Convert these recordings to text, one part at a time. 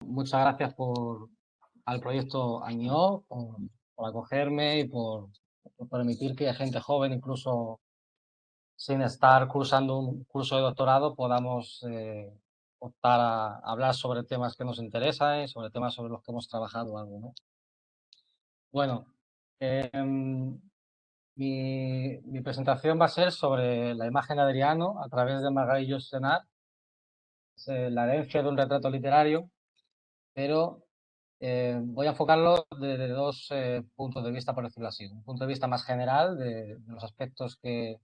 muchas gracias al proyecto AñiO, por acogerme y por permitir que gente joven, incluso sin estar cursando un curso de doctorado, podamos optar a hablar sobre temas que nos interesan y sobre temas sobre los que hemos trabajado algo, ¿no? Bueno, em, mi presentación va a ser sobre la imagen de Adriano a través de Margallo Senar, la herencia de un retrato literario, pero voy a enfocarlo desde dos puntos de vista, por decirlo así. Un punto de vista más general de los aspectos que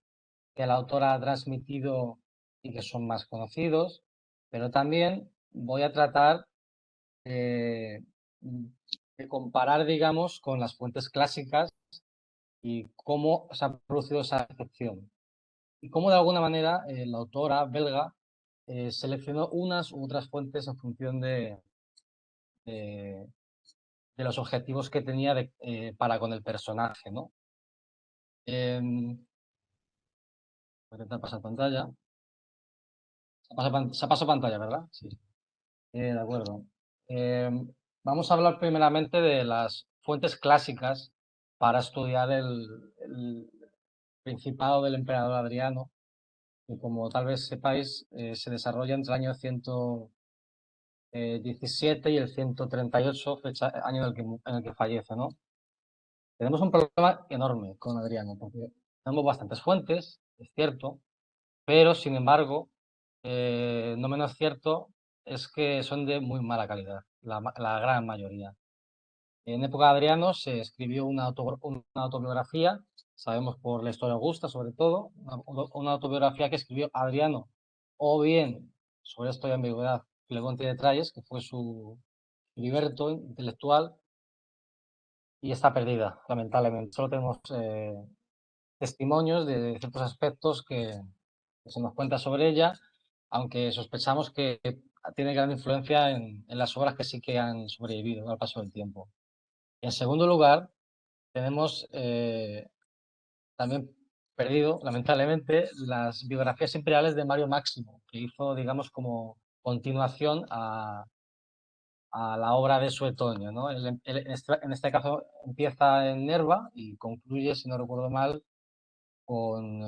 la autora ha transmitido y que son más conocidos, pero también voy a tratar eh, de comparar, digamos, con las fuentes clásicas y cómo se ha producido esa excepción. Y cómo de alguna manera la autora belga seleccionó unas u otras fuentes en función de- de los objetivos que tenía para con el personaje, ¿no? Voy a intentar pasar pantalla. Se ha pasado pantalla, ¿verdad? Sí. De acuerdo. Vamos a hablar primeramente de las fuentes clásicas para estudiar el Principado del emperador Adriano, que como tal vez sepáis, se desarrolla entre el año 117 y el 138, año en el que fallece, ¿no? Tenemos un problema enorme con Adriano, porque tenemos bastantes fuentes, es cierto, pero sin embargo, no menos cierto es que son de muy mala calidad, la gran mayoría. En época de Adriano se escribió una autobiografía, sabemos por la historia Augusta sobre todo, una autobiografía que escribió Adriano, o bien, sobre esto hay ambigüedad, Clemente de Tralles, que fue su liberto intelectual, y está perdida, lamentablemente. Solo tenemos testimonios de ciertos aspectos que se nos cuenta sobre ella, aunque sospechamos que tiene gran influencia en las obras que sí que han sobrevivido al paso del tiempo. En segundo lugar, tenemos también perdido, lamentablemente, las biografías imperiales de Mario Máximo, que hizo, digamos, como continuación a la obra de Suetonio, ¿no? En este caso empieza en Nerva y concluye, si no recuerdo mal, con,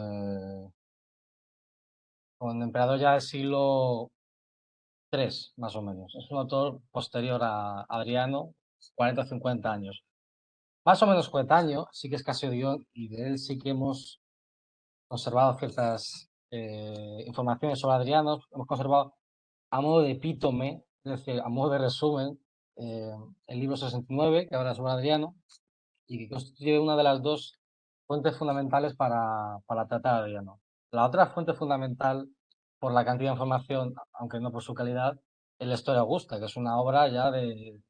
con emperador ya del siglo III, más o menos. Es un autor posterior a Adriano, 40 o 50 años. Más o menos coetáneo, sí que es Casio y de él sí que hemos conservado ciertas informaciones sobre Adriano. Hemos conservado a modo de epítome, es decir, a modo de resumen, eh, el libro 69, que habla sobre Adriano, y que constituye una de las dos fuentes fundamentales para tratar a Adriano. La otra fuente fundamental, por la cantidad de información, aunque no por su calidad, es la Historia Augusta, que es una obra ya hay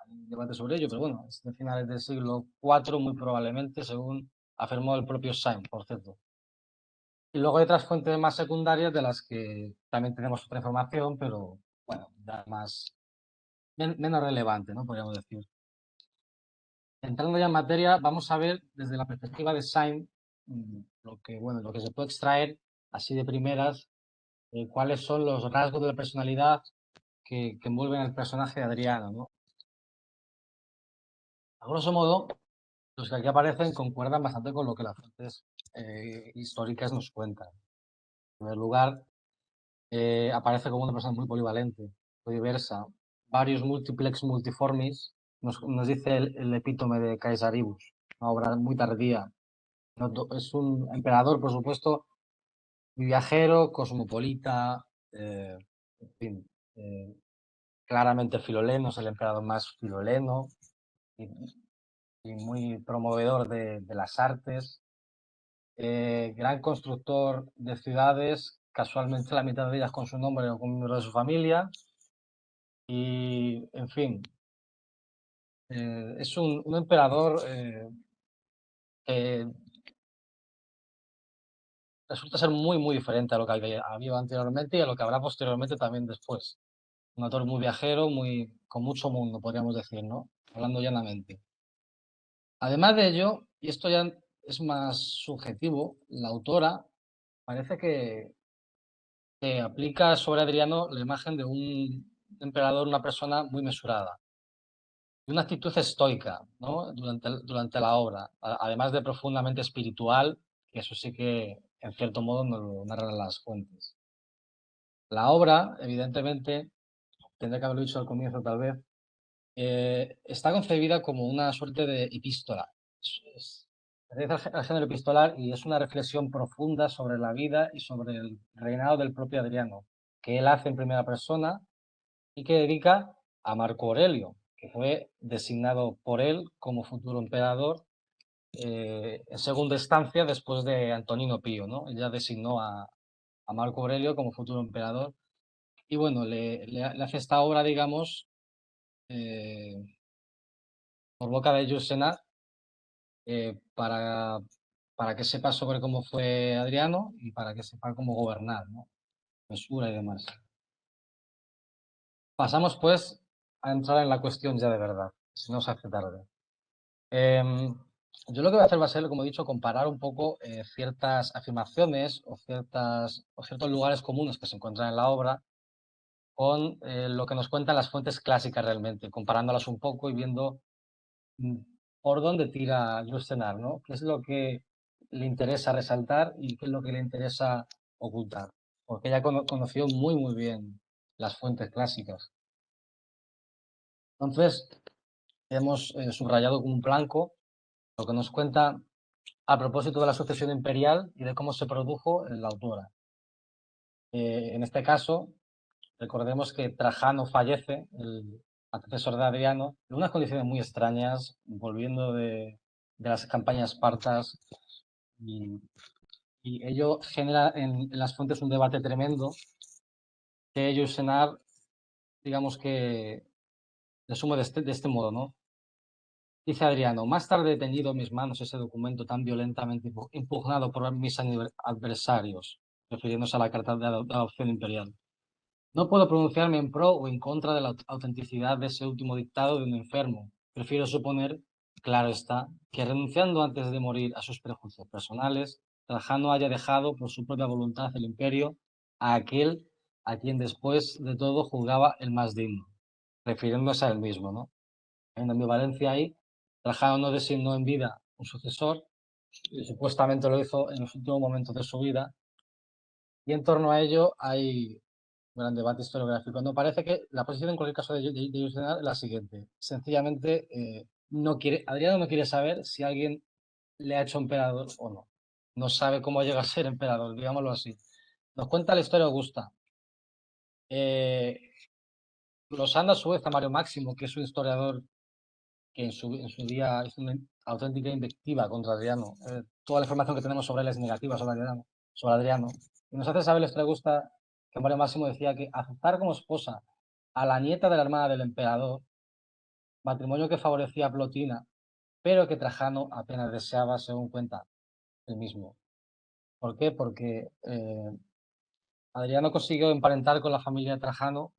debate sobre ello, pero bueno, es de finales del siglo IV, muy probablemente, según afirmó el propio Sainz, por cierto. Y luego hay otras fuentes más secundarias de las que también tenemos otra información, pero bueno, ya menos relevante, ¿no? Podríamos decir. Entrando ya en materia, vamos a ver desde la perspectiva de Sainz lo que se puede extraer así de primeras, cuáles son los rasgos de la personalidad que envuelven al personaje de Adriano, ¿no? A grosso modo, los que aquí aparecen concuerdan bastante con lo que las fuentes históricas nos cuentan. En primer lugar, aparece como una persona muy polivalente, muy diversa, varios multiplex multiformis, nos dice el epítome de Caesaribus, una obra muy tardía. Es un emperador, por supuesto, muy viajero, cosmopolita, en fin, claramente filoleno, es el emperador más filoleno y, y muy promovedor de las artes, gran constructor de ciudades, casualmente la mitad de ellas con su nombre o con un miembro de su familia, y en fin, es un emperador que resulta ser muy diferente a lo que había habido anteriormente y a lo que habrá posteriormente también después. Un autor muy viajero, con mucho mundo, podríamos decir, ¿no? Hablando llanamente. Además de ello, y esto ya es más subjetivo, la autora parece que aplica sobre Adriano la imagen emperador una persona muy mesurada, y una actitud estoica, ¿no? Durante la obra, además de profundamente espiritual, que eso sí que en cierto modo nos lo narran las fuentes. La obra, evidentemente, tendré que haberlo dicho al comienzo tal vez, está concebida como una suerte de epístola. Pertenece al género epistolar y es una reflexión profunda sobre la vida y sobre el reinado del propio Adriano, que él hace en primera persona y que dedica a Marco Aurelio, que fue designado por él como futuro emperador en segunda instancia después de Antonino Pío, ¿no? Él ya designó a Marco Aurelio como futuro emperador y bueno, le hace esta obra, digamos, eh, por boca de Jules Senart, para que sepa sobre cómo fue Adriano y para que sepa cómo gobernar, ¿no? Mesura y demás. Pasamos pues a entrar en la cuestión ya de verdad, si no se hace tarde. Yo lo que voy a hacer va a ser, como he dicho, comparar un poco ciertas afirmaciones o ciertos lugares comunes que se encuentran en la obra con lo que nos cuentan las fuentes clásicas realmente, comparándolas un poco y viendo mm, por dónde tira Jules Senart, ¿no? ¿Qué es lo que le interesa resaltar y qué es lo que le interesa ocultar? Porque ella conoció muy bien las fuentes clásicas. Entonces, hemos subrayado con un blanco lo que nos cuenta a propósito de la sucesión imperial y de cómo se produjo la autora. En este caso, recordemos que Trajano fallece, el antecesor de Adriano, en unas condiciones muy extrañas, volviendo de las campañas espartas, y, y ello genera en las fuentes un debate tremendo que Yusenar, digamos que resume de este modo, ¿no? Dice Adriano, más tarde he tenido en mis manos ese documento tan violentamente impugnado por mis adversarios, refiriéndose a la carta de adopción imperial. No puedo pronunciarme en pro o en contra de la autenticidad de ese último dictado de un enfermo. Prefiero suponer, claro está, que renunciando antes de morir a sus prejuicios personales, Trajano haya dejado por su propia voluntad el imperio a aquel a quien después de todo juzgaba el más digno, refiriéndose a él mismo, ¿no? Hay una ambivalencia ahí. Trajano no designó en vida un sucesor, y supuestamente lo hizo en los últimos momentos de su vida, y en torno a ello hay un gran debate historiográfico. No parece que la posición en cualquier caso de Yusenar es la siguiente. Sencillamente, Adriano no quiere saber si alguien le ha hecho emperador o no. No sabe cómo llega a ser emperador, digámoslo así. Nos cuenta la historia Augusta. Glosando a su vez a Mario Máximo, que es un historiador que en su día hizo una auténtica invectiva contra Adriano. Toda la información que tenemos sobre él es negativa sobre Adriano. Y nos hace saber la historia Augusta que Mario Máximo decía que aceptar como esposa a la nieta de la hermana del emperador, matrimonio que favorecía a Plotina, pero que Trajano apenas deseaba, según cuenta él mismo. ¿Por qué? Porque Adriano consiguió emparentar con la familia de Trajano,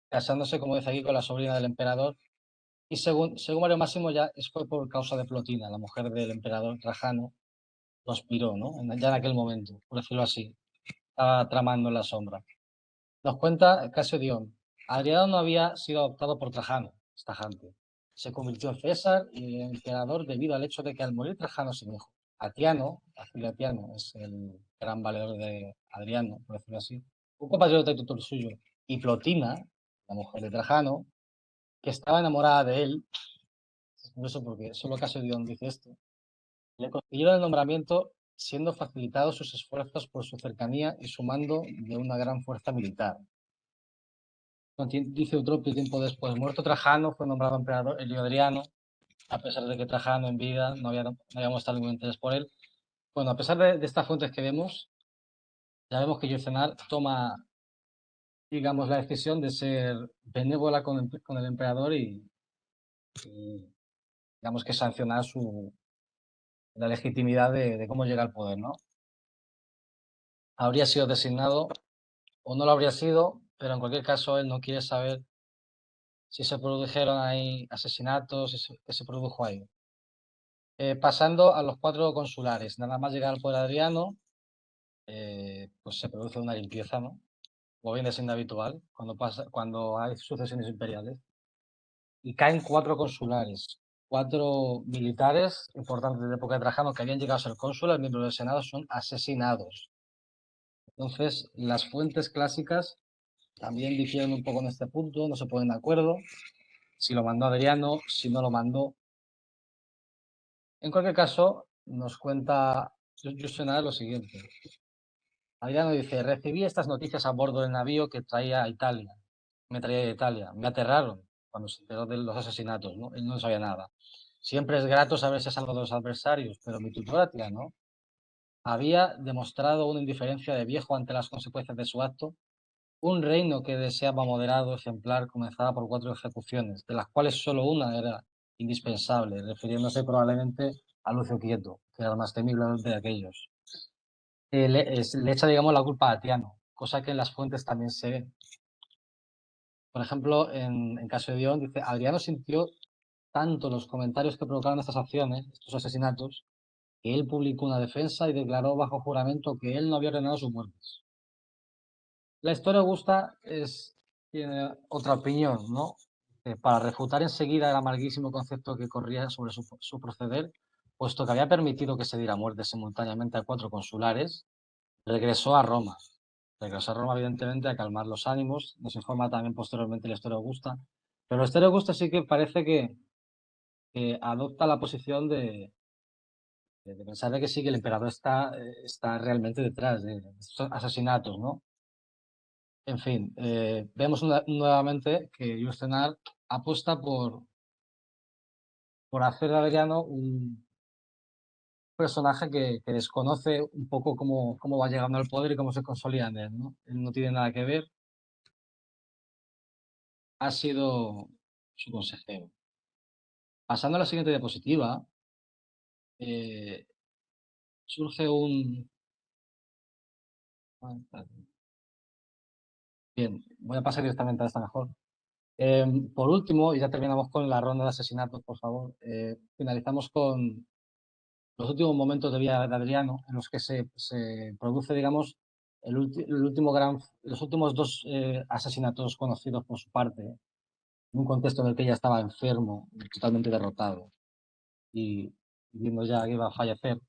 casándose, como dice aquí, con la sobrina del emperador. Y según Mario Máximo, ya fue por causa de Plotina, la mujer del emperador Trajano, conspiró, ¿no? Ya en aquel momento, por decirlo así. Estaba tramando en la sombra. Nos cuenta Casio Dion. Adriano no había sido adoptado por Trajano, es tajante. Se convirtió en César y en emperador debido al hecho de que al morir Trajano sin hijo, Atiano, Atiano es el gran valedor de Adriano, por decirlo así, un compatriota y tutor suyo, y Plotina, la mujer de Trajano, que estaba enamorada de él, es curioso porque solo Casio Dion dice esto, le consiguieron el nombramiento siendo facilitados sus esfuerzos por su cercanía y su mando de una gran fuerza militar. Dice Eutropio tiempo después, muerto Trajano, fue nombrado emperador Adriano, a pesar de que Trajano en vida no había mostrado ningún interés por él. Bueno, a pesar de estas fuentes que vemos, ya vemos que Yucenar toma, digamos, la decisión de ser benévola con el emperador y, digamos, que sancionar la legitimidad de cómo llega al poder, ¿no? Habría sido designado o no lo habría sido, pero en cualquier caso él no quiere saber si se produjeron ahí asesinatos, que se produjo ahí. Pasando a los 4 consulares, nada más llegar al poder Adriano, pues se produce una limpieza, ¿no? como viene siendo habitual, cuando hay sucesiones imperiales, y caen 4 consulares, 4 militares importantes de época de Trajano que habían llegado a ser cónsules, miembros del Senado, son asesinados. Entonces, las fuentes clásicas también difieren un poco en este punto, no se ponen de acuerdo, si lo mandó Adriano, si no lo mandó. En cualquier caso, nos cuenta Justenar lo siguiente. Adriano dice, recibí estas noticias a bordo del navío que traía a Italia. Me traía de Italia. Me aterraron cuando se enteró de los asesinatos, ¿no? Él no sabía nada. Siempre es grato saberse salvo de los adversarios, pero mi tutora, tía, ¿no? Había demostrado una indiferencia de viejo ante las consecuencias de su acto. Un reino que deseaba moderado, ejemplar, comenzaba por 4 ejecuciones, de las cuales solo una era indispensable, refiriéndose probablemente a Lucio Quieto, que era el más temible de aquellos. Le echa, digamos, la culpa a Tiano, cosa que en las fuentes también se ve. Por ejemplo, en caso de Dion, dice, Adriano sintió tanto los comentarios que provocaron estas acciones, estos asesinatos, que él publicó una defensa y declaró bajo juramento que él no había ordenado sus muertes. La historia Augusta tiene otra opinión, ¿no? Para refutar enseguida el amarguísimo concepto que corría sobre su proceder, puesto que había permitido que se diera muerte simultáneamente a 4 consulares, regresó a Roma. Regresó a Roma, evidentemente, a calmar los ánimos. Nos informa también posteriormente la historia Augusta. Pero la historia Augusta sí que parece que adopta la posición de pensar de que sí, que el emperador está realmente detrás de estos asesinatos, ¿no? En fin, vemos nuevamente que Justenar apuesta por hacer de Adriano un personaje que desconoce un poco cómo va llegando al poder y cómo se consolida en él, ¿no? Él no tiene nada que ver, ha sido su consejero. Pasando a la siguiente diapositiva, eh, surge un... Bien, voy a pasar directamente a esta mejor. Por último, y ya terminamos con la ronda de asesinatos, por favor, finalizamos con los últimos momentos de vida de Adriano, en los que se produce, digamos, los últimos 2 asesinatos conocidos por su parte, en un contexto en el que ella estaba enfermo, totalmente derrotado y viendo ya que iba a fallecer.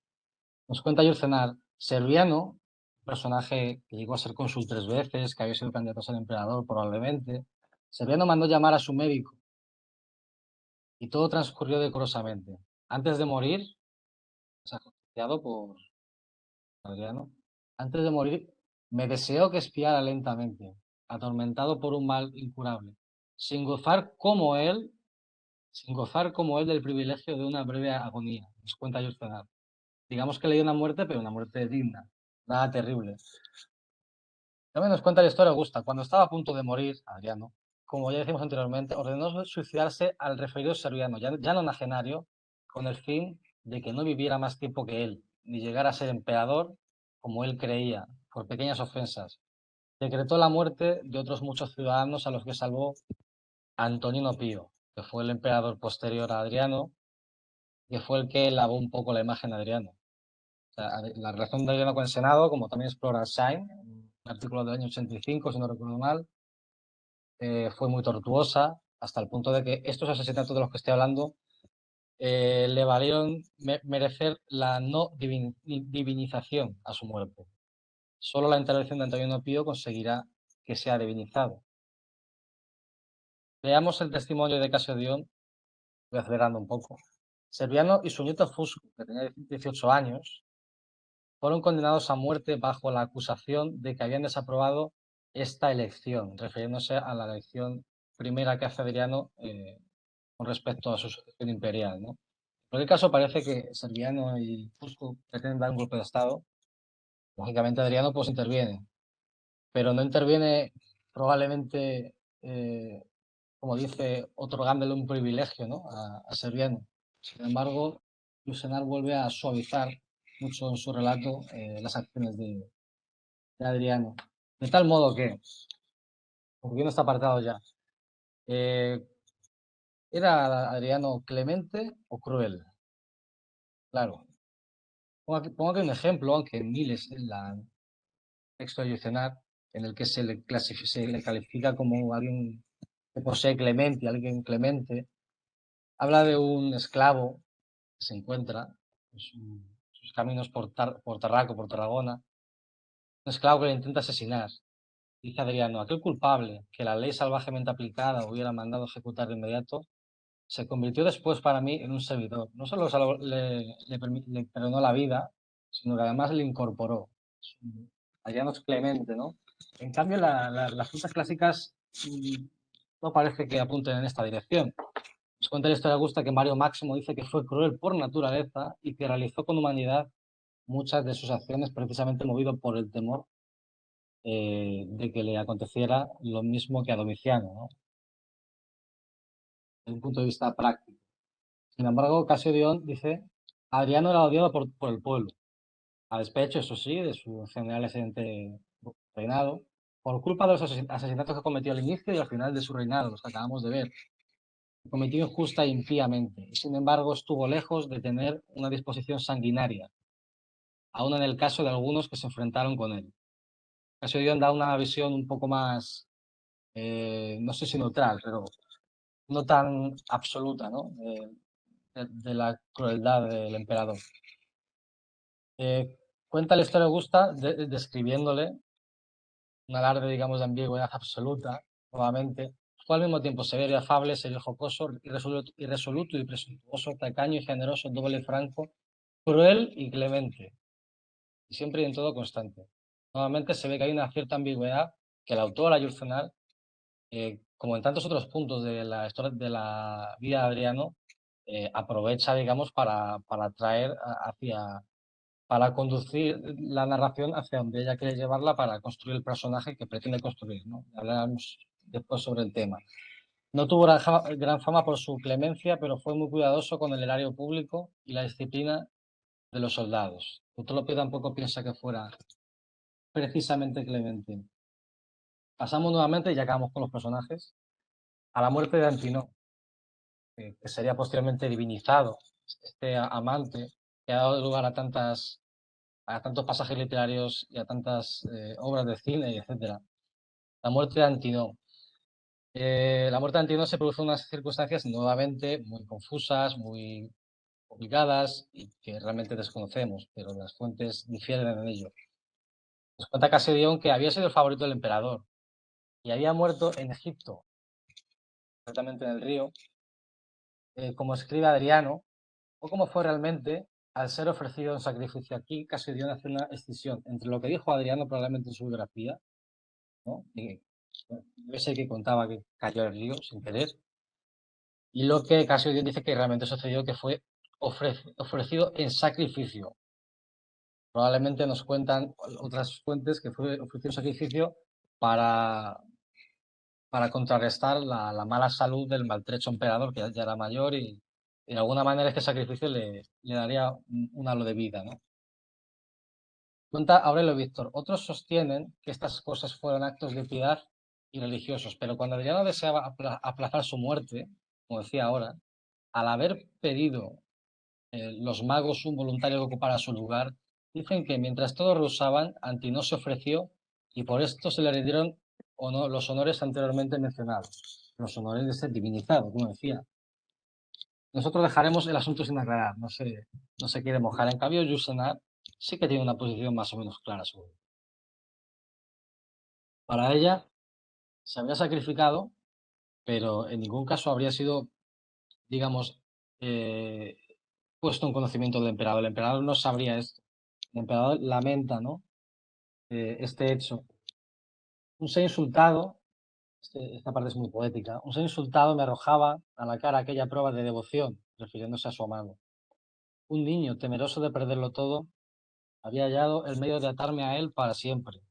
Nos cuenta Yurcenar, Serviano, personaje que llegó a ser cónsul 3 veces, que había sido candidato a ser emperador probablemente. Serviano mandó llamar a su médico y todo transcurrió decorosamente. Antes de morir, asfixiado por Adriano, antes de morir, me deseó que espiara lentamente, atormentado por un mal incurable, sin gozar como él, sin gozar como él del privilegio de una breve agonía, nos cuenta Yurcenar. Digamos que le dio una muerte, pero una muerte digna, nada terrible. También nos cuenta la historia Augusta. Cuando estaba a punto de morir, Adriano, como ya decimos anteriormente, ordenó suicidarse al referido Serviano, ya nonagenario, con el fin de que no viviera más tiempo que él, ni llegara a ser emperador como él creía, por pequeñas ofensas. Decretó la muerte de otros muchos ciudadanos a los que salvó Antonino Pío, que fue el emperador posterior a Adriano, que fue el que lavó un poco la imagen de Adriano. O sea, la relación de Adriano con el Senado, como también explora Shine, un artículo del año 85, si no recuerdo mal, fue muy tortuosa, hasta el punto de que estos asesinatos de los que estoy hablando le valieron merecer la no divinización a su muerte. Solo la intervención de Antonio Pío conseguirá que sea divinizado. Veamos el testimonio de Casio, voy acelerando un poco. Serviano y su nieto Fusco, que tenía 18 años, fueron condenados a muerte bajo la acusación de que habían desaprobado esta elección, refiriéndose a la elección primera que hace Adriano con respecto a su sucesión imperial, ¿no? En cualquier caso, parece que Serviano y Fusco pretenden dar un golpe de Estado. Lógicamente, Adriano pues interviene, pero no interviene probablemente, como dice, otorgándole un privilegio, ¿no? a Serviano. Sin embargo, Lucenar vuelve a suavizar mucho en su relato las acciones de Adriano. De tal modo que, concluyendo este apartado ya, eh, ¿era Adriano clemente o cruel? Claro. Pongo aquí un ejemplo, aunque miles en la texto de Yucenar. en el que se le califica como alguien que posee clemente, alguien clemente. Habla de un esclavo que se encuentra en sus caminos por Tarraco, por Tarragona, un esclavo que le intenta asesinar. Dice Adriano, aquel culpable que la ley salvajemente aplicada hubiera mandado ejecutar de inmediato, se convirtió después para mí en un servidor. No solo le perdonó la vida, sino que además le incorporó. Adriano es clemente, ¿no? En cambio, las frutas clásicas no parece que apunten en esta dirección. Nos cuenta la historia de Augusta que Mario Máximo dice que fue cruel por naturaleza y que realizó con humanidad muchas de sus acciones precisamente movido por el temor de que le aconteciera lo mismo que a Domiciano, ¿no? Desde un punto de vista práctico. Sin embargo, Casio Dion dice, Adriano era odiado por el pueblo, a despecho, eso sí, de su en general excelente reinado, por culpa de los asesinatos que cometió al inicio y al final de su reinado, los que acabamos de ver. Cometió injusta e impíamente, y sin embargo estuvo lejos de tener una disposición sanguinaria, aun en el caso de algunos que se enfrentaron con él. Casio Dion da una visión un poco más, no sé si neutral, pero no tan absoluta, ¿no? De la crueldad del emperador. Cuenta la historia de Augusta describiéndole un alarde, digamos, de ambigüedad absoluta, nuevamente, fue al mismo tiempo severo y afable, serio y jocoso, irresoluto y presuntuoso, tacaño y generoso, doble y franco, cruel y clemente, y siempre y en todo constante. Nuevamente se ve que hay una cierta ambigüedad que el autor, Ayurcenal, como en tantos otros puntos de la historia de la vida de Adriano, aprovecha, digamos, para traer hacia, para conducir la narración hacia donde ella quiere llevarla para construir el personaje que pretende construir, ¿no? Hablaremos después sobre el tema. No tuvo gran fama por su clemencia, pero fue muy cuidadoso con el erario público y la disciplina de los soldados. Eutrolopio tampoco piensa que fuera precisamente clemente. Pasamos nuevamente, ya acabamos con los personajes, a la muerte de Antinoo, que sería posteriormente divinizado, este amante que ha dado lugar a tantos pasajes literarios y a tantas obras de cine, etcétera. La muerte de Antinoo. La muerte de Antinoo se produjo en unas circunstancias nuevamente muy confusas, muy complicadas y que realmente desconocemos, pero las fuentes difieren en ello. Nos cuenta Casio que había sido el favorito del emperador y había muerto en Egipto, concretamente en el río, como escribe Adriano, o como fue realmente al ser ofrecido en sacrificio. Aquí Casio hace una escisión entre lo que dijo Adriano probablemente en su biografía, ¿no? Debe ser que contaba que cayó en el río sin querer, y lo que Casio dice que realmente sucedió, que fue ofrecido en sacrificio. Probablemente nos cuentan otras fuentes que fue ofrecido en sacrificio para, para contrarrestar la mala salud del maltrecho emperador, que ya era mayor, y de alguna manera este sacrificio le daría un halo de vida, ¿no? Cuenta Aurelio Víctor. Otros sostienen que estas cosas fueron actos de piedad y religiosos, pero cuando Adriano deseaba aplazar su muerte, como decía ahora, al haber pedido los magos un voluntario que ocupara su lugar, dicen que mientras todos rehusaban, Antinoo se ofreció y por esto se le rindieron los honores anteriormente mencionados, los honores de ser divinizado, como decía. Nosotros dejaremos el asunto sin aclarar, no se quiere mojar. En cambio, Yusenar sí que tiene una posición más o menos clara sobre él. Para ella se habría sacrificado, pero en ningún caso habría sido, digamos, eh, puesto en conocimiento del emperador. El emperador no sabría esto. El emperador lamenta, ¿no? Este hecho. Un ser insultado, esta parte es muy poética, un ser insultado me arrojaba a la cara aquella prueba de devoción, refiriéndose a su amado. Un niño, temeroso de perderlo todo, había hallado el medio de atarme a él para siempre.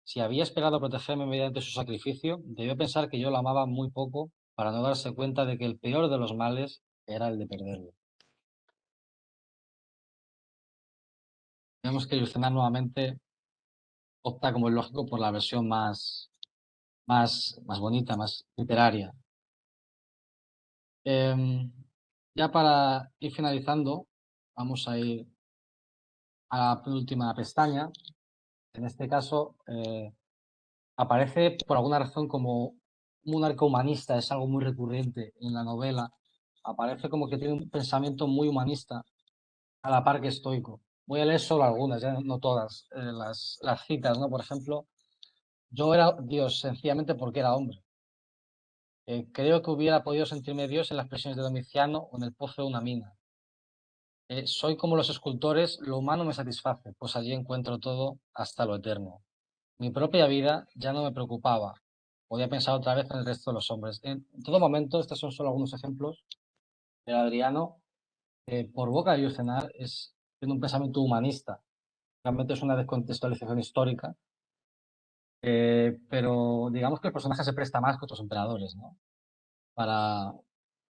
Si había esperado protegerme mediante su sacrificio, debió pensar que yo lo amaba muy poco para no darse cuenta de que el peor de los males era el de perderlo. Vemos que Lucena nuevamente opta, como es lógico, por la versión más bonita, más literaria. Ya para ir finalizando, vamos a ir a la penúltima pestaña. En este caso, aparece por alguna razón como un monarca humanista, es algo muy recurrente en la novela. Aparece como que tiene un pensamiento muy humanista, a la par que estoico. Voy a leer solo algunas, ya no todas, las citas, ¿no? Por ejemplo, yo era Dios sencillamente porque era hombre. Creo que hubiera podido sentirme Dios en las prisiones de Domiciano o en el pozo de una mina. Soy como los escultores, lo humano me satisface, pues allí encuentro todo hasta lo eterno. Mi propia vida ya no me preocupaba. Podía pensar otra vez en el resto de los hombres. En todo momento, estos son solo algunos ejemplos, pero Adriano, por boca de Yucenar, tiene un pensamiento humanista. Realmente es una descontextualización histórica, pero digamos que el personaje se presta más que otros emperadores, ¿no? Para,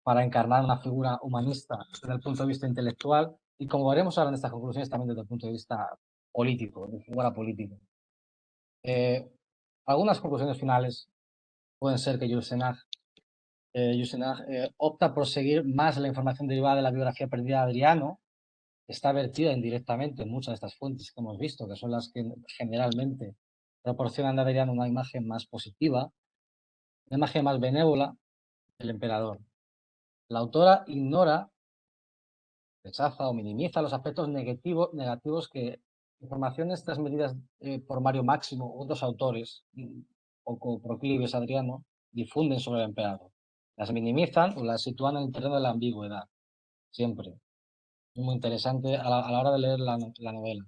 para encarnar una figura humanista desde el punto de vista intelectual y, como veremos ahora en estas conclusiones, también desde el punto de vista político, de figura política. Eh, Algunas conclusiones finales pueden ser que Yusenach opta por seguir más la información derivada de la biografía perdida de Adriano, que está vertida indirectamente en muchas de estas fuentes que hemos visto, que son las que generalmente proporcionan a Adriano una imagen más positiva, una imagen más benévola del emperador. La autora ignora, rechaza o minimiza los aspectos negativos que informaciones transmitidas por Mario Máximo u otros autores, poco proclives a Adriano, difunden sobre el emperador. Las minimizan o las sitúan en el terreno de la ambigüedad, siempre. Es muy interesante a la hora de leer la novela.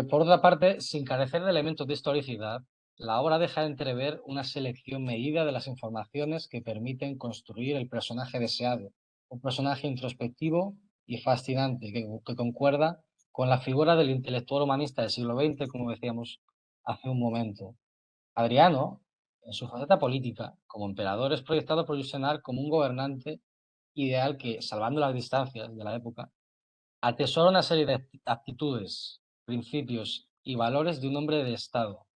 Por otra parte, sin carecer de elementos de historicidad, la obra deja de entrever una selección medida de las informaciones que permiten construir el personaje deseado, un personaje introspectivo y fascinante que concuerda con la figura del intelectual humanista del siglo XX, como decíamos hace un momento. Adriano, en su faceta política, como emperador, es proyectado por Jusenar como un gobernante ideal que, salvando las distancias de la época, atesora una serie de actitudes, principios y valores de un hombre de Estado.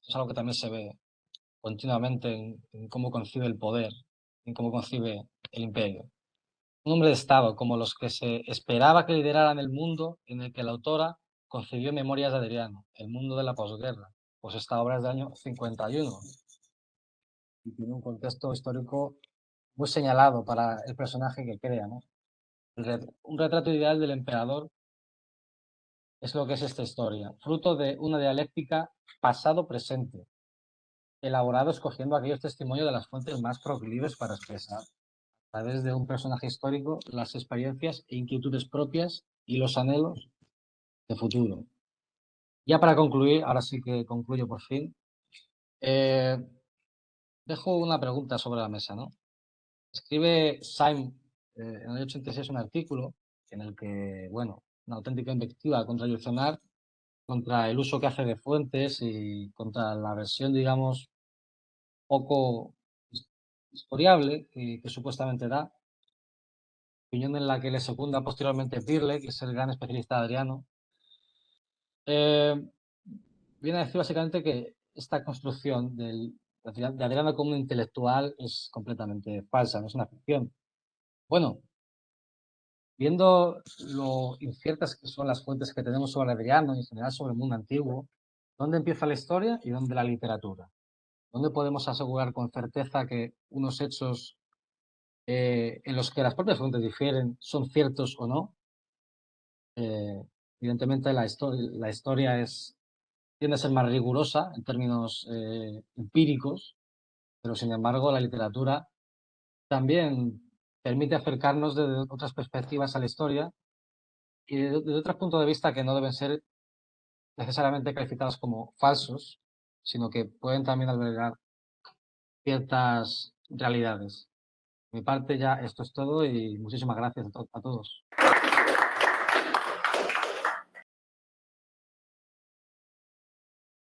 Esto es algo que también se ve continuamente en cómo concibe el poder, en cómo concibe el imperio. Un hombre de Estado, como los que se esperaba que lideraran el mundo en el que la autora concibió Memorias de Adriano, el mundo de la posguerra. Pues esta obra es del año 51 y tiene un contexto histórico muy señalado para el personaje que crea, ¿no? Un retrato ideal del emperador es lo que es esta historia, fruto de una dialéctica pasado-presente, elaborado escogiendo aquellos testimonios de las fuentes más proclives para expresar, a través de un personaje histórico, las experiencias e inquietudes propias y los anhelos de futuro. Ya para concluir, ahora sí que concluyo por fin, eh, dejo una pregunta sobre la mesa, ¿no? Escribe Syme en el 86 un artículo en el que, bueno, una auténtica invectiva contra Yucenar, contra el uso que hace de fuentes y contra la versión, digamos, poco historiable que supuestamente da, opinión en la que le secunda posteriormente Pirle, que es el gran especialista de Adriano. Eh, Viene a decir básicamente que esta construcción de Adriano como un intelectual es completamente falsa, no es una ficción. Bueno, viendo lo inciertas que son las fuentes que tenemos sobre Adriano y en general sobre el mundo antiguo, ¿dónde empieza la historia y dónde la literatura? ¿Dónde podemos asegurar con certeza que unos hechos en los que las propias fuentes difieren son ciertos o no? Eh, Evidentemente la historia tiende a ser más rigurosa en términos empíricos, pero sin embargo la literatura también permite acercarnos desde otras perspectivas a la historia y desde otros puntos de vista que no deben ser necesariamente calificados como falsos, sino que pueden también albergar ciertas realidades. De mi parte ya esto es todo y muchísimas gracias a todos.